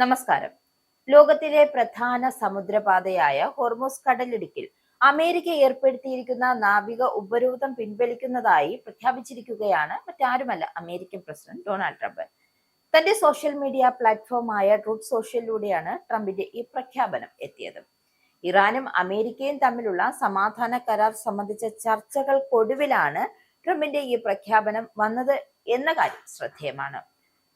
നമസ്കാരം. ലോകത്തിലെ പ്രധാന സമുദ്രപാതയായ ഹോർമുസ് കടലിടുക്കിൽ അമേരിക്ക ഏർപ്പെടുത്തിയിരിക്കുന്ന നാവിക ഉപരോധം പിൻവലിക്കുന്നതായി പ്രഖ്യാപിച്ചിരിക്കുകയാണ് മറ്റാരുമല്ല, അമേരിക്കൻ പ്രസിഡന്റ് ഡൊണാൾഡ് ട്രംപ്. തന്റെ സോഷ്യൽ മീഡിയ പ്ലാറ്റ്ഫോമായ ട്രൂത്ത് സോഷ്യലിലൂടെയാണ് ട്രംപിന്റെ ഈ പ്രഖ്യാപനം എത്തിയത്. ഇറാനും അമേരിക്കയും തമ്മിലുള്ള സമാധാന കരാർ സംബന്ധിച്ച ചർച്ചകൾക്കൊടുവിലാണ് ട്രംപിന്റെ ഈ പ്രഖ്യാപനം വന്നത് എന്ന കാര്യം ശ്രദ്ധേയമാണ്.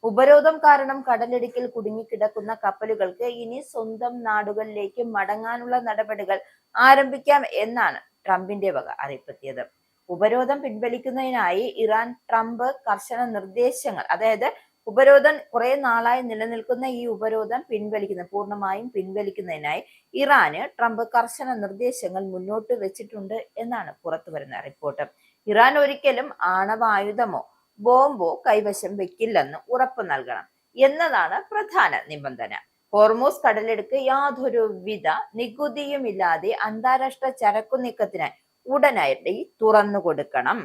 ഉപരോധം കാരണം കടലിടുക്കിൽ കുടുങ്ങിക്കിടക്കുന്ന കപ്പലുകൾക്ക് ഇനി സ്വന്തം നാടുകളിലേക്ക് മടങ്ങാനുള്ള നടപടികൾ ആരംഭിക്കാം എന്നാണ് ട്രംപിന്റെ വക അറിയിപ്പെത്തിയത്. ഉപരോധം പിൻവലിക്കുന്നതിനായി ഇറാൻ ട്രംപ് കർശന നിർദ്ദേശങ്ങൾ, അതായത് ഉപരോധം കുറെ നാളായി നിലനിൽക്കുന്ന ഈ ഉപരോധം പൂർണ്ണമായും പിൻവലിക്കുന്നതിനായി ഇറാന് ട്രംപ് കർശന നിർദ്ദേശങ്ങൾ മുന്നോട്ട് വെച്ചിട്ടുണ്ട് എന്നാണ് പുറത്തുവരുന്ന റിപ്പോർട്ട്. ഇറാൻ ഒരിക്കലും ആണവായുധമോ ബോംബോ കൈവശം വെക്കില്ലെന്ന് ഉറപ്പ് നൽകണം എന്നതാണ് പ്രധാന നിബന്ധന. ഹോർമൂസ് കടലെടുക്ക് യാതൊരുവിധ നികുതിയുമില്ലാതെ അന്താരാഷ്ട്ര ചരക്കു നീക്കത്തിനായി ഉടനടി തുറന്നു കൊടുക്കണം.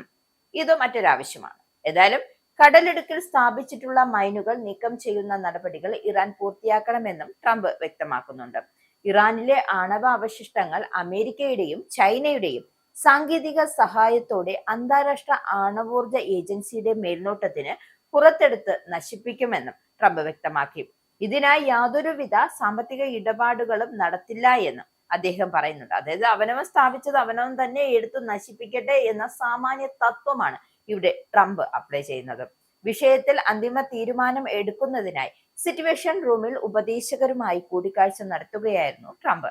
ഇത് മറ്റൊരാവശ്യമാണ്. ഏതായാലും കടലിടുക്കിൽ സ്ഥാപിച്ചിട്ടുള്ള മൈനുകൾ നീക്കം ചെയ്യുന്ന നടപടികൾ ഇറാൻ പൂർത്തിയാക്കണമെന്നും ട്രംപ് വ്യക്തമാക്കുന്നുണ്ട്. ഇറാനിലെ ആണവ അവശിഷ്ടങ്ങൾ അമേരിക്കയുടെയും ചൈനയുടെയും സാങ്കേതിക സഹായത്തോടെ അന്താരാഷ്ട്ര ആണവോർജ ഏജൻസിയുടെ മേൽനോട്ടത്തിന് പുറത്തെടുത്ത് നശിപ്പിക്കുമെന്നും ട്രംപ് വ്യക്തമാക്കി. ഇതിനായി യാതൊരുവിധ സാമ്പത്തിക ഇടപാടുകളും നടത്തില്ല എന്നും അദ്ദേഹം പറയുന്നുണ്ട്. അതായത് അവനവൻ സ്ഥാപിച്ചത് അവനവൻ തന്നെ എടുത്തു നശിപ്പിക്കട്ടെ എന്ന സാമാന്യ തത്വമാണ് ഇവിടെ ട്രംപ് അപ്ലൈ ചെയ്യുന്നത്. വിഷയത്തിൽ അന്തിമ തീരുമാനം എടുക്കുന്നതിനായി സിറ്റുവേഷൻ റൂമിൽ ഉപദേശകരുമായി കൂടിക്കാഴ്ച നടത്തുകയായിരുന്നു ട്രംപ്.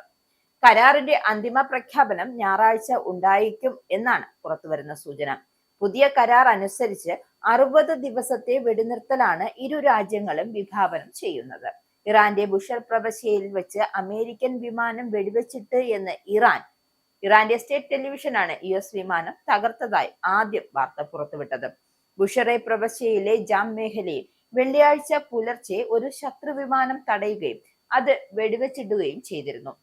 കരാറിന്റെ അന്തിമ പ്രഖ്യാപനം ഞായറാഴ്ച ഉണ്ടായിരിക്കും എന്നാണ് പുറത്തുവരുന്ന സൂചന. പുതിയ കരാർ അനുസരിച്ച് 60 ദിവസത്തെ വെടിനിർത്തലാണ് ഇരു രാജ്യങ്ങളും വിഭാവനം ചെയ്യുന്നത്. ഇറാന്റെ ബുഷർ പ്രവിശ്യയിൽ വെച്ച് അമേരിക്കൻ വിമാനം വെടിവെച്ചിട്ട് എന്ന് ഇറാന്റെ സ്റ്റേറ്റ് ടെലിവിഷനാണ് US വിമാനം തകർത്തതായി ആദ്യം വാർത്ത പുറത്തുവിട്ടത്. ബുഷറെ പ്രവിശ്യയിലെ ജാം മേഖലയിൽ വെള്ളിയാഴ്ച പുലർച്ചെ ഒരു ശത്രു വിമാനം തടയുകയും അത് വെടിവെച്ചിടുകയും ചെയ്തിരുന്നു.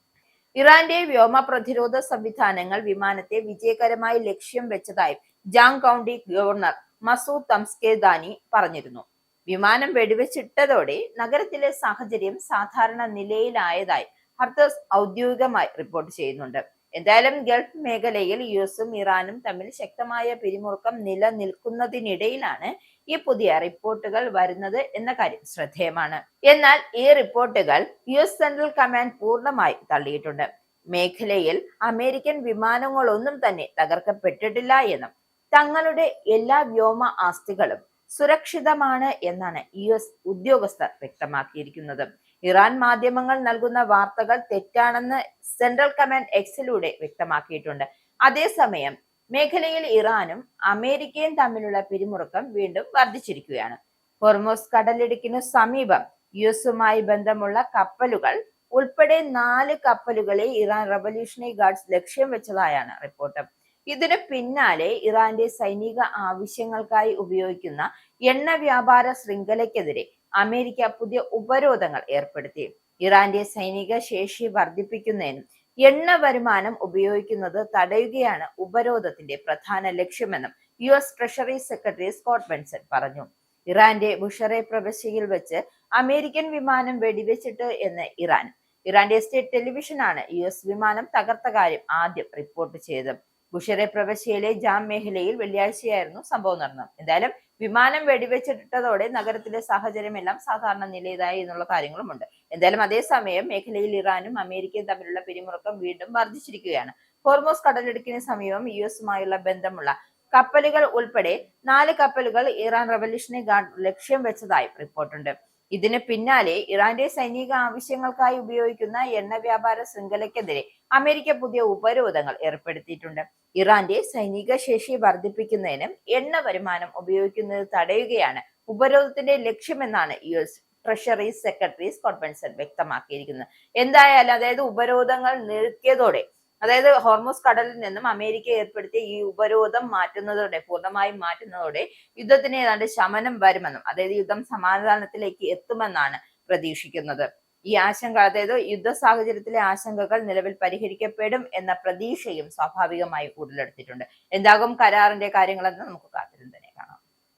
ഇറാന്റെ വ്യോമ പ്രതിരോധ സംവിധാനങ്ങൾ വിമാനത്തെ വിജയകരമായി ലക്ഷ്യം വെച്ചതായി ജാങ് കൗണ്ടി ഗവർണർ മസൂദ് തംസ്കേദാനി പറഞ്ഞിരുന്നു. വിമാനം വെടിവെച്ചിട്ടതോടെ നഗരത്തിലെ സാഹചര്യം സാധാരണ നിലയിലായതായി ഹർത്തസ് ഔദ്യോഗികമായി റിപ്പോർട്ട് ചെയ്യുന്നുണ്ട്. എന്തായാലും ഗൾഫ് മേഖലയിൽ US-ഉം ഇറാനും തമ്മിൽ ശക്തമായ പിരിമുറുക്കം നിലനിൽക്കുന്നതിനിടയിലാണ് ഈ പുതിയ റിപ്പോർട്ടുകൾ വരുന്നത് എന്ന കാര്യം ശ്രദ്ധേയമാണ്. എന്നാൽ ഈ റിപ്പോർട്ടുകൾ US സെൻട്രൽ കമാൻഡ് പൂർണ്ണമായി തള്ളിയിട്ടുണ്ട്. മേഖലയിൽ അമേരിക്കൻ വിമാനങ്ങളൊന്നും തന്നെ തകർക്കപ്പെട്ടിട്ടില്ല എന്നും തങ്ങളുടെ എല്ലാ വ്യോമ ആസ്തികളും സുരക്ഷിതമാണ് എന്നാണ് US ഉദ്യോഗസ്ഥർ വ്യക്തമാക്കിയിരിക്കുന്നത്. ഇറാൻ മാധ്യമങ്ങൾ നൽകുന്ന വാർത്തകൾ തെറ്റാണെന്ന് സെൻട്രൽ കമാൻഡ് എക്സിലൂടെ വ്യക്തമാക്കിയിട്ടുണ്ട്. അതേസമയം മേഖലയിൽ ഇറാനും അമേരിക്കയും തമ്മിലുള്ള പിരിമുറുക്കം വീണ്ടും വർദ്ധിച്ചിരിക്കുകയാണ്. ഹോർമൂസ് കടലിടുക്കിനു സമീപം US-ഉമായി ബന്ധമുള്ള കപ്പലുകൾ ഉൾപ്പെടെ 4 കപ്പലുകളെ ഇറാൻ റവല്യൂഷണറി ഗാർഡ്സ് ലക്ഷ്യം വെച്ചതായാണ് റിപ്പോർട്ട്. ഇതിന് പിന്നാലെ ഇറാന്റെ സൈനിക ആവശ്യങ്ങൾക്കായി ഉപയോഗിക്കുന്ന എണ്ണ വ്യാപാര ശൃംഖലയ്ക്കെതിരെ അമേരിക്ക പുതിയ ഉപരോധങ്ങൾ ഏർപ്പെടുത്തി. ഇറാന്റെ സൈനിക ശേഷി വർദ്ധിപ്പിക്കുന്നതിനും എണ്ണ വരുമാനം ഉപയോഗിക്കുന്നത് തടയുകയാണ് ഉപരോധത്തിന്റെ പ്രധാന ലക്ഷ്യമെന്നും US treasury secretary Scott Benson പറഞ്ഞു. ഇറാന്റെ ബുഷറെ പ്രവിശ്യയിൽ വെച്ച് അമേരിക്കൻ വിമാനം വെടിവെച്ചിട്ട് എന്ന് ഇറാന്റെ സ്റ്റേറ്റ് ടെലിവിഷനാണ് US വിമാനം തകർത്ത കാര്യം ആദ്യം റിപ്പോർട്ട് ചെയ്തത്. ബുഷറെ പ്രവിശ്യയിലെ ജാം മേഖലയിൽ വെള്ളിയാഴ്ചയായിരുന്നു സംഭവം നടന്നത്. എന്തായാലും വിമാനം വെടിവെച്ചിട്ടതോടെ നഗരത്തിലെ സാഹചര്യം എല്ലാം സാധാരണ നിലയിലായി എന്നുള്ള കാര്യങ്ങളുമുണ്ട്. എന്തായാലും അതേസമയം മേഖലയിൽ ഇറാനും അമേരിക്കയും തമ്മിലുള്ള പിരിമുറുക്കം വീണ്ടും വർദ്ധിച്ചിരിക്കുകയാണ്. ഹോർമൂസ് കടലിടുക്കിന് സമീപം US-ഉമായുള്ള ബന്ധമുള്ള കപ്പലുകൾ ഉൾപ്പെടെ 4 കപ്പലുകൾ ഇറാൻ റവല്യൂഷണറി ഗാർഡ് ലക്ഷ്യം വെച്ചതായി റിപ്പോർട്ടുണ്ട്. ഇതിന് പിന്നാലെ ഇറാന്റെ സൈനിക ആവശ്യങ്ങൾക്കായി ഉപയോഗിക്കുന്ന എണ്ണ വ്യാപാര ശൃംഖലയ്ക്കെതിരെ അമേരിക്ക പുതിയ ഉപരോധങ്ങൾ ഏർപ്പെടുത്തിയിട്ടുണ്ട്. ഇറാന്റെ സൈനിക ശേഷി വർദ്ധിപ്പിക്കുന്നതിനും എണ്ണ വരുമാനം ഉപയോഗിക്കുന്നത് തടയുകയാണ് ഉപരോധത്തിന്റെ ലക്ഷ്യമെന്നാണ് US treasury secretary Scott Bessent വ്യക്തമാക്കിയിരിക്കുന്നത്. എന്തായാലും അതായത് ഉപരോധങ്ങൾ നിർത്തിയതോടെ, അതായത് ഹോർമൂസ് കടലിൽ നിന്നും അമേരിക്ക ഏർപ്പെടുത്തിയ ഈ ഉപരോധം പൂർണ്ണമായും മാറ്റുന്നതോടെ യുദ്ധത്തിന് ഏതാണ്ട് ശമനം വരുമെന്നും, അതായത് യുദ്ധം സമാധാനത്തിലേക്ക് എത്തുമെന്നാണ് പ്രതീക്ഷിക്കുന്നത്. ഈ ആശങ്ക, അതായത് യുദ്ധ സാഹചര്യത്തിലെ ആശങ്കകൾ നിലവിൽ പരിഹരിക്കപ്പെടും എന്ന പ്രതീക്ഷയും സ്വാഭാവികമായി ഉടലെടുത്തിട്ടുണ്ട്. എന്താകും കരാറിന്റെ കാര്യങ്ങളെന്ന് നമുക്ക് കാത്തിരുന്നത്.